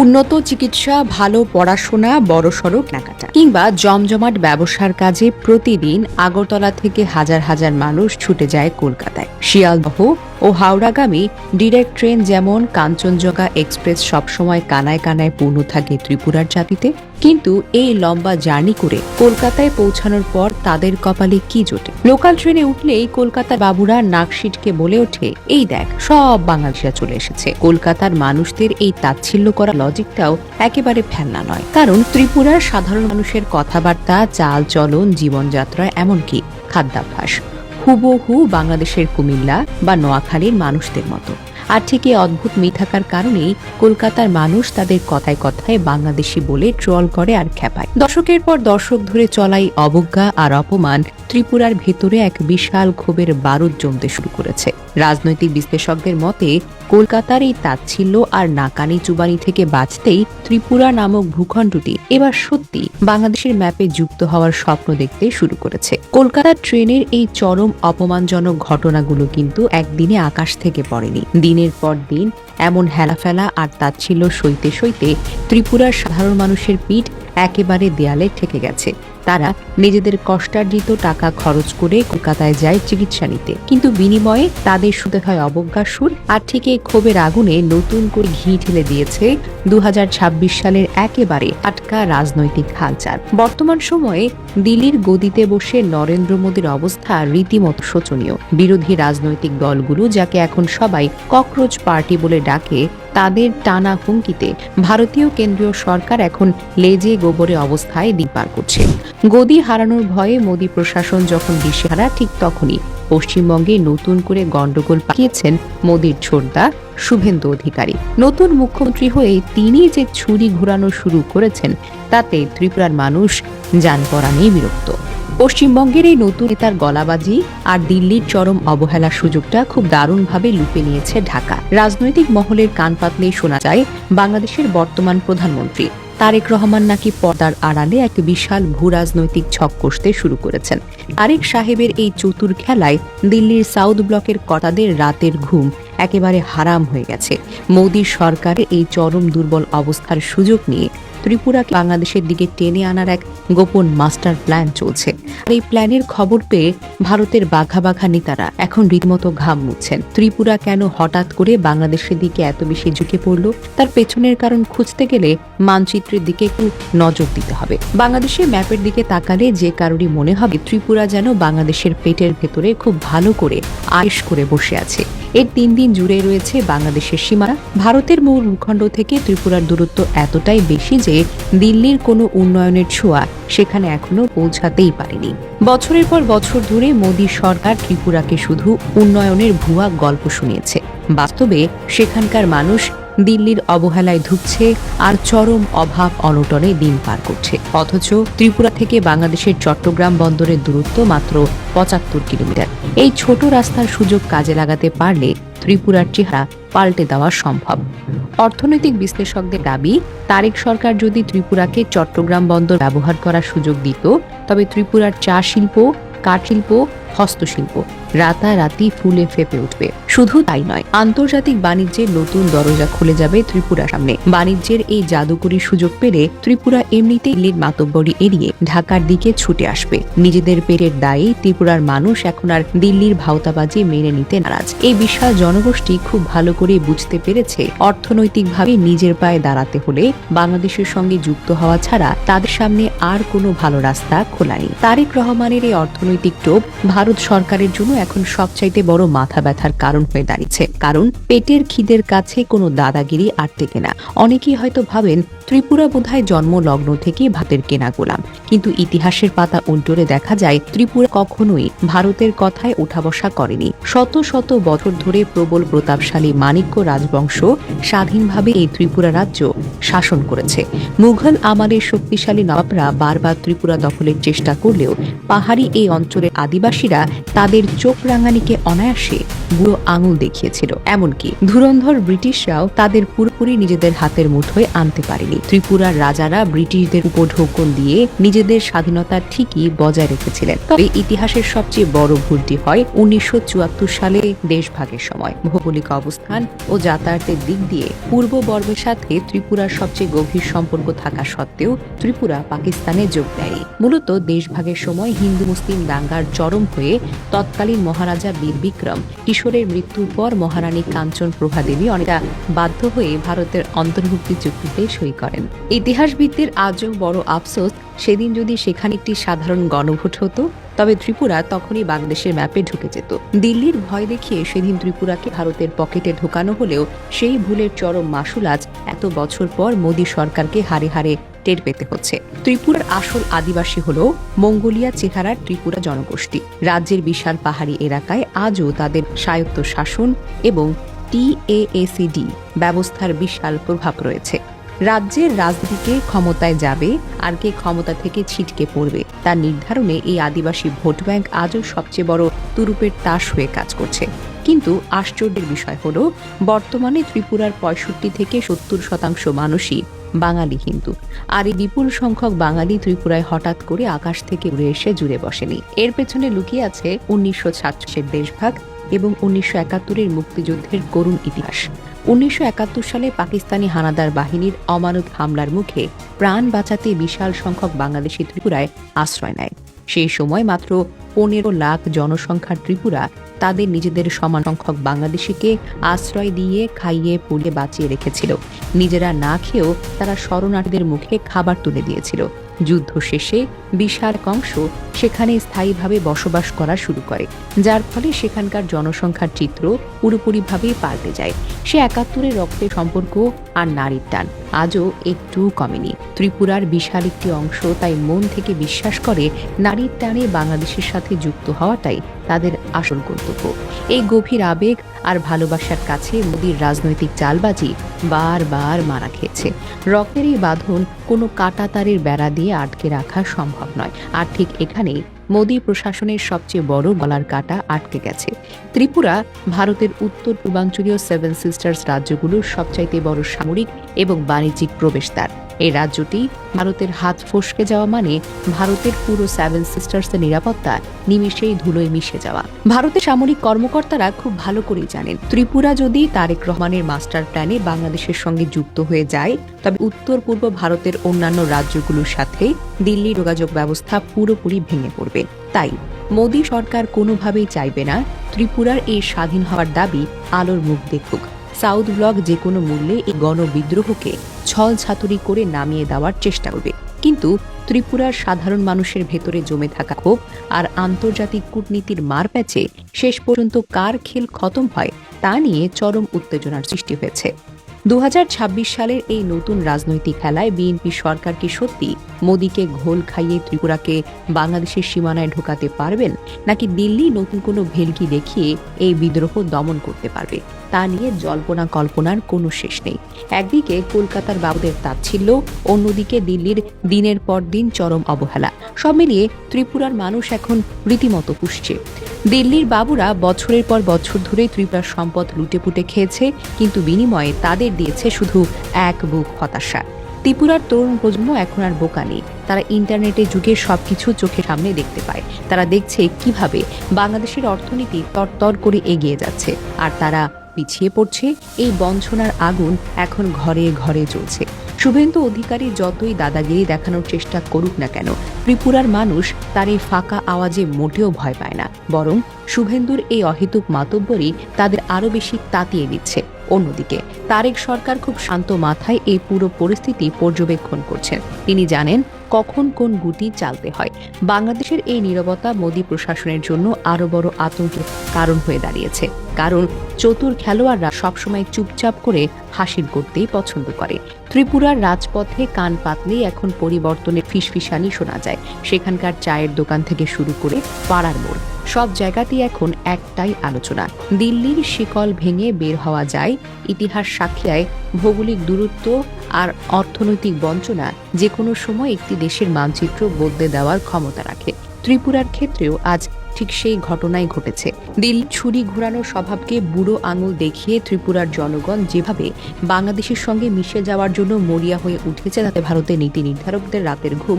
উন্নত চিকিৎসা, ভালো পড়াশোনা, বড়সড় কেনাকাটা কিংবা জমজমাট ব্যবসার কাজে প্রতিদিন আগরতলা থেকে হাজার হাজার মানুষ ছুটে যায় কলকাতায়। শিয়ালদহ ও হাওড়াগামী ডিরেক্ট ট্রেন যেমন কাঞ্চনজঙ্ঘা এক্সপ্রেস সবসময় কানায় কানায় পূর্ণ থাকে ত্রিপুরার জাতিতে, কিন্তু এই লম্বা জার্নি করে কলকাতায় পৌঁছানোর পর তাদের কপালে কি জোটে? লোকাল ট্রেনে উঠলেই কলকাতার বাবুরা নাকশিটকে বলে ওঠে, এই দেখ সব বাঙালিরা চলে এসেছে। কলকাতার মানুষদের এই তাচ্ছিল্য করা লজিকটাও একেবারে ফেলনা নয়, কারণ ত্রিপুরার সাধারণ মানুষের কথাবার্তা, চাল চলন, জীবনযাত্রা, এমনকি খাদ্যাভ্যাস হুবহু বাংলাদেশের কুমিল্লা বা নোয়াখালীর মানুষদের মতো। আর ঠিক এই অদ্ভুত মিল থাকার কারণেই কলকাতার মানুষ তাদের কথায় কথায় বাংলাদেশি বলে ট্রল করে আর খেপায়। দশকের পর দশক ধরে চলাই অবজ্ঞা আর অপমান ত্রিপুরার ভেতরে এক বিশাল ক্ষোভের বারুদ জমতে শুরু করেছে। রাজনৈতিক বিশ্লেষকদের মতে কলকাতার এই তাচ্ছিল্য আর নাকানি চুবানি থেকে বাঁচতেই ত্রিপুরা নামক ভূখণ্ডটি এবার সত্যি বাংলাদেশের ম্যাপে যুক্ত হওয়ার স্বপ্ন দেখতে শুরু করেছে। কলকাতার ট্রেনের এই চরম অপমানজনক ঘটনাগুলো কিন্তু একদিনে আকাশ থেকে পড়েনি। দিনের পর দিন এমন হেলাফেলা আর তাচ্ছিল্য সইতে সইতে ত্রিপুরার সাধারণ মানুষের পিঠ একেবারে দেয়ালে ঠেকে গেছে। তারা নিজেদের কষ্টার্জিত টাকা খরচ করে কলকাতায় যায় চিকিৎসা নিতে, কিন্তু বিনিময়ে তাদের শুতে হয় অবজ্ঞার সুর। আর ঠিক এই ক্ষোভের আগুনে নতুন করে ঘি ঢেলে দিয়েছে 2026 সালের একেবারে আটকা রাজনৈতিক হালচাল। বর্তমান সময়ে দিল্লির গদিতে বসে নরেন্দ্র মোদীর অবস্থা রীতিমতো শোচনীয়। বিরোধী রাজনৈতিক দলগুলো, যাকে এখন সবাই ককরোচ পার্টি বলে ডাকে, তাদের টানা হুমকিতে ভারতীয় কেন্দ্রীয় সরকার এখন লেজে গোবরে অবস্থায় দিন পার করছে। গদি হারানোর ভয়ে মোদী প্রশাসন যখন দিশেহারা, ঠিক তখনই পশ্চিমবঙ্গে নতুন করে গন্ডগোল পাকিয়েছেন মোদীর ছোটদা শুভেন্দু অধিকারী। নতুন মুখ্যমন্ত্রী হয়ে তিনি যে ছুরি ঘোরানো শুরু করেছেন, তাতে ত্রিপুরার মানুষ জানপরাণেই বিরক্ত। পশ্চিমবঙ্গের এই নতুন নেতার গলাবাজি আর দিল্লির চরম অবহেলার সুযোগটা খুব দারুণভাবে লুপে নিয়েছে ঢাকা। রাজনৈতিক মহলের কান পাতলেই শোনা যায় বাংলাদেশের বর্তমান প্রধানমন্ত্রী তারেক রহমান নাকি পর্দার আড়ালে এক বিশাল ভূ রাজনৈতিক ছক কষতে শুরু করেছেন। তারেক সাহেবের এই চতুর খেলায় দিল্লির সাউথ ব্লকের কর্তাদের রাতের ঘুম একেবারে হারাম হয়ে গেছে। মোদী সরকারের এই চরম দুর্বল অবস্থার সুযোগ নিয়ে ত্রিপুরাকে বাংলাদেশের দিকে টেনে আনার এক গোপন মাস্টার প্ল্যান চলছে। আর এই প্ল্যানের খবর পেয়ে ভারতের বাঘা বাঘা নেতারা এখন রীতিমতো ঘাম মুছছেন। ত্রিপুরা কেন হঠাৎ করে বাংলাদেশের দিকে এত বেশি ঝুঁকে পড়ল, তার পেছনের কারণ খুঁজতে গেলে মানচিত্রের দিকে একটু নজর দিতে হবে। বাংলাদেশের ম্যাপের দিকে তাকালে যে কারোরই মনে হবে ত্রিপুরা যেন বাংলাদেশের পেটের ভেতরে খুব ভালো করে আয়েশ করে বসে আছে। এর 3 দিন জুড়ে রয়েছে বাংলাদেশের সীমানা। ভারতের মূল ভূখণ্ড থেকে ত্রিপুরার দূরত্ব এতটাই বেশি যে দিল্লির কোনো উন্নয়নের ছোঁয়া সেখানে এখনো পৌঁছাতেই পারেনি। বছরের পর বছর ধরে মোদী সরকার ত্রিপুরাকে শুধু উন্নয়নের ভুয়া গল্প শুনিয়েছে। বাস্তবে সেখানকার মানুষ দিল্লির অবহেলায় ধুঁকছে আর চরম অভাব অনটনে দিন পার করছে। অথচ ত্রিপুরা থেকে বাংলাদেশের চট্টগ্রাম বন্দরের দূরত্ব মাত্র 75 কিলোমিটার। এই ছোট রাস্তার সুযোগ কাজে লাগাতে পারলে ত্রিপুরার চেহারা পাল্টে দেওয়া সম্ভব। অর্থনৈতিক বিশ্লেষকদের দাবি, তারেক সরকার যদি ত্রিপুরাকে চট্টগ্রাম বন্দর ব্যবহার করার সুযোগ দিত, তবে ত্রিপুরার চা শিল্প, কাঠ শিল্প, হস্তশিল্প রাতারাতি ফুলে ফেপে উঠবে। শুধু তাই নয়, আন্তর্জাতিক বাণিজ্যের নতুন দরজা খুলে যাবে ত্রিপুরার সামনে। বাণিজ্যের এই জাদুকরী সুযোগ পেলে ত্রিপুরা এমনিতেই দিল্লির মাতব্বরি এড়িয়ে ঢাকার দিকে ছুটে আসবে। নিজেদের পেটের দায়ে ত্রিপুরার মানুষ এখন আর দিল্লির ভাওতাবাজি মেনে নিতে নারাজ। এই বিশাল জনগোষ্ঠী খুব ভালো করে বুঝতে পেরেছে, অর্থনৈতিকভাবে নিজের পায়ে দাঁড়াতে হলে বাংলাদেশের সঙ্গে যুক্ত হওয়া ছাড়া তাদের সামনে আর কোনো ভালো রাস্তা খোলা নেই। তারেক রহমানের এই অর্থনৈতিক টোপ ভারত সরকারের জন্য এখন সবচাইতে বড় মাথা ব্যথার কারণ হয়ে দাঁড়িয়েছে। কারণ পেটের খিদের কাছে কোনো দাদাগিরি আর টেকে না। অনেকেই হয়তো ভাবেন ত্রিপুরা বোধহয় জন্মলগ্ন থেকে ভারতের কেনা গোলাম, কিন্তু ইতিহাসের পাতা উল্টোলে দেখা যায় ত্রিপুরা কখনোই ভারতের কথায় ওঠা বসা করেনি। শত শত বছর ধরে প্রবল প্রতাপশালী মাণিক্য রাজবংশ স্বাধীনভাবে এই ত্রিপুরা রাজ্য শাসন করেছে। মুঘল আমলের শক্তিশালী নবাবরা বারবার ত্রিপুরা দখলের চেষ্টা করলেও পাহাড়ি এই অঞ্চলের আদিবাসীরা তাদের চোখ চোখ রাঙানিকে অনায়াসে বুড়ো আঙুল দেখিয়েছিল। এমনকি ধুরন্ধর ব্রিটিশরাও তাদের পুরোপুরি নিজেদের হাতের মুঠোয় আনতে পারেনি। ত্রিপুরার রাজারা ব্রিটিশদের উপঢৌকন দিয়ে নিজেদের স্বাধীনতা ঠিকই বজায় রেখেছিলেন। তবে ইতিহাসের সবচেয়ে বড় ভুলটি হয় 1974 সালে দেশভাগের সময়। ভৌগোলিক অবস্থান ও যাতায়াতের দিক দিয়ে পূর্ব বর্গের সাথে ত্রিপুরার সবচেয়ে গভীর সম্পর্ক থাকা সত্ত্বেও ত্রিপুরা পাকিস্তানে যোগ দেয়। মূলত দেশভাগের সময় হিন্দু মুসলিম দাঙ্গার চরম হয়ে তৎকালীন মহারাজা বীর বিক্রম কিশোরের মৃত্যুর পর মহারানী কাঞ্চন প্রভা দেবী অনেকটা বাধ্য হয়ে ভারতের অন্তর্ভুক্তি চুক্তিতে সই করেন। ইতিহাসবিদদের আজও বড় আফসোস, সেদিন যদি সেখানে একটি সাধারণ গণভোট হতো তবে ত্রিপুরা তখনই বাংলাদেশের ম্যাপে ঢুকে যেত। দিল্লির ভয় দেখিয়ে সেদিন ত্রিপুরাকে ভারতের পকেটে ঢোকানো হলেও সেই ভুলের চরম মাসুল আজ এত বছর পর মোদী সরকারকে হারে হারে টের পেতে হচ্ছে। ত্রিপুরার আসল আদিবাসী হল মঙ্গোলিয়া চেহারার ত্রিপুরা জনগোষ্ঠী। রাজ্যের বিশাল পাহাড়ি এলাকায় আজও তাদের স্বায়ত্ত শাসন এবং TAACD ব্যবস্থার বিশাল প্রভাব রয়েছে। রাজ্যের রাজনীতিকে ক্ষমতায় যাবে আর কে ক্ষমতা থেকে ছিটকে পড়বে তার নির্ধারণে এই আদিবাসী ভোট ব্যাংক আজও সবচেয়ে বড় তুরুপের তাস হয়ে কাজ করছে। কিন্তু আশ্চর্যের বিষয় হলো বর্তমানে ত্রিপুরার 65 থেকে 70% মানুষই বাঙালি হিন্দু। আর এই বিপুল সংখ্যক বাঙালি ত্রিপুরায় হঠাৎ করে আকাশ থেকে উড়ে এসে জুড়ে বসেনি। এর পেছনে লুকিয়ে আছে 1946-এর দেশভাগ এবং 1971-এর মুক্তিযুদ্ধের করুণ ইতিহাস। 1971 সালে পাকিস্তানি হানাদার বাহিনীর অমানব হামলার মুখে প্রাণ বাঁচাতে বিশাল সংখ্যক বাংলাদেশি ত্রিপুরায় আশ্রয় নেয়। সেই সময় মাত্র 15 লাখ জনসংখ্যার ত্রিপুরা তাদের নিজেদের সমান সংখ্যক বাংলাদেশিকে আশ্রয় দিয়ে খাইয়ে পড়িয়ে বাঁচিয়ে রেখেছিল। নিজেরা না খেয়েও তারা শরণার্থীদের মুখে খাবার তুলে দিয়েছিল। যুদ্ধ শেষে বিশাল অংশ সেখানে স্থায়ীভাবে বসবাস করা শুরু করে, যার ফলে সেখানকার জনসংখ্যার চিত্র পুরোপুরিভাবেই পাল্টে যায়। সে 71-এর রক্তের সম্পর্ক আর নারীর টান আজও একটু কমেনি। ত্রিপুরার বিশাল একটি অংশ তাই মন থেকে বিশ্বাস করে নারীর টানে বাংলাদেশের সাথে যুক্ত হওয়াটাই তাদের আসল কর্তব্য। এই গভীর আবেগ আর ভালোবাসার কাছে মোদীর রাজনৈতিক চালবাজি বারবার মারা খেয়েছে। রক্তের এই বাঁধন কোনো কাঁটাতারের বেড়া দিয়ে আটকে রাখা সম্ভব নয়। আর ঠিক এখানেই মোদী প্রশাসনের সবচেয়ে বড় গলার কাঁটা আটকে গেছে। ত্রিপুরা ভারতের উত্তর পূর্বাঞ্চলীয় 7 সিস্টার্স রাজ্যগুলোর সবচাইতে বড় সামরিক এবং বাণিজ্যিক প্রবেশদ্বার। এই রাজ্যটি ভারতের হাত ফসকে যাওয়া মানে ভারতের পুরো 7 সিস্টার্সের নিরাপত্তা নিমেষেই ধুলোয় মিশে যাওয়া। ভারতের সামরিক কর্মকর্তারা খুব ভালো করেই জানেন, ত্রিপুরা যদি তারেক রহমানের মাস্টার প্ল্যানে বাংলাদেশের সঙ্গে যুক্ত হয়ে যায় তবে উত্তর পূর্ব ভারতের অন্যান্য রাজ্যগুলোর সাথে দিল্লির যোগাযোগ ব্যবস্থা পুরোপুরি ভেঙে পড়বে। তাই মোদী সরকার কোনোভাবেই চাইবে না ত্রিপুরার এই স্বাধীন হওয়ার দাবি আলোর মুখ দেখুক। সাউথ ব্লক যে কোনো মূল্যে এই গণবিদ্রোহকে ছলছাতুরি করে নামিয়ে দেওয়ার চেষ্টা করবে। কিন্তু ত্রিপুরার সাধারণ মানুষের ভেতরে জমে থাকা ক্ষোভ আর আন্তর্জাতিক কূটনীতির মার প্যাচে শেষ পর্যন্ত কার খেল খতম হয় তা নিয়ে চরম উত্তেজনার সৃষ্টি হয়েছে। 2026 সালের এই নতুন রাজনৈতিক খেলায় বিএনপি সরকার কি সত্যি মোদীকে ঘোল খাইয়ে ত্রিপুরাকে বাংলাদেশের সীমানায় ঢোকাতে পারবেন, নাকি দিল্লি নতুন কোনো ভেলকি দেখিয়ে এই বিদ্রোহ দমন করতে পারবে তা নিয়ে জল্পনা কল্পনার কোনো শেষ নেই। একদিকে কলকাতার বাবুদের তাচ্ছিল্য, অন্যদিকে দিল্লির দিনের পর দিন চরম অবহেলা। সব মিলিয়ে ত্রিপুরার মানুষ এখন রীতিমতো পুষছে। দিল্লির বাবুরা বছরের পর বছর ধরে ত্রিপুরার সম্পদ লুটেপুটে খেয়েছে, কিন্তু বিনিময়ে তাদের দিয়েছে শুধু এক বুক হতাশা। ত্রিপুরার তরুণ প্রজন্ম এখন আর বোকা নেই। তারা ইন্টারনেটে যুগে সবকিছু চোখের সামনে দেখতে পায়। তারা দেখছে কিভাবে বাংলাদেশের অর্থনীতি তরতর করে এগিয়ে যাচ্ছে, আর তারা পিছিয়ে পড়ছে। এই বঞ্চনার আগুন এখন ঘরে ঘরে জ্বলছে। শুভেন্দু অধিকারী যতই দাদাগিরি দেখানোর চেষ্টা করুক না কেন, ত্রিপুরার মানুষ তার এই ফাঁকা আওয়াজে মোটেও ভয় পায় না, বরং শুভেন্দুর এই অহেতুক মাতব্বরই তাদের আরো বেশি তাতিয়ে দিচ্ছে। অন্যদিকে তারেক সরকার খুব শান্ত মাথায় এই পুরো পরিস্থিতি পর্যবেক্ষণ করছেন। তিনি জানেন কখন কোন গুটি চালতে হয়। বাংলাদেশের এই নীরবতা মোদী প্রশাসনের জন্য আরো বড় আতঙ্কের কারণ হয়ে দাঁড়িয়েছে, কারণ চতুর খেলোয়াড়রা সবসময় চুপচাপ করে হাসিল করতেই পছন্দ করে। ত্রিপুরার রাজপথে কান পাতলেই এখন পরিবর্তনের ফিসফিসানি শোনা যায়। সেখানকার চায়ের দোকান থেকে শুরু করে পাড়ার মোড়, সব জায়গাতেই এখন একটাই আলোচনা। দিল্লির শিকল ভেঙে বের হওয়া যায়, ইতিহাস সাক্ষী ভৌগোলিক দূরত্ব আর অর্থনৈতিক বঞ্চনা যে কোনো সময় একটি দেশের মানচিত্র বদলে দেওয়ার ক্ষমতা রাখে। ত্রিপুরার ক্ষেত্রেও আজ ঠিক সেই ঘটনাই ঘটেছে। দিল্লি ছুরি ঘোরানোর স্বভাবকে বুড়ো আঙুল দেখিয়ে ত্রিপুরার জনগণ যেভাবে বাংলাদেশের সঙ্গে মিশে যাওয়ার জন্য মরিয়া হয়ে উঠেছে, তাতে ভারতের নীতি নির্ধারকদের রাতের ঘুম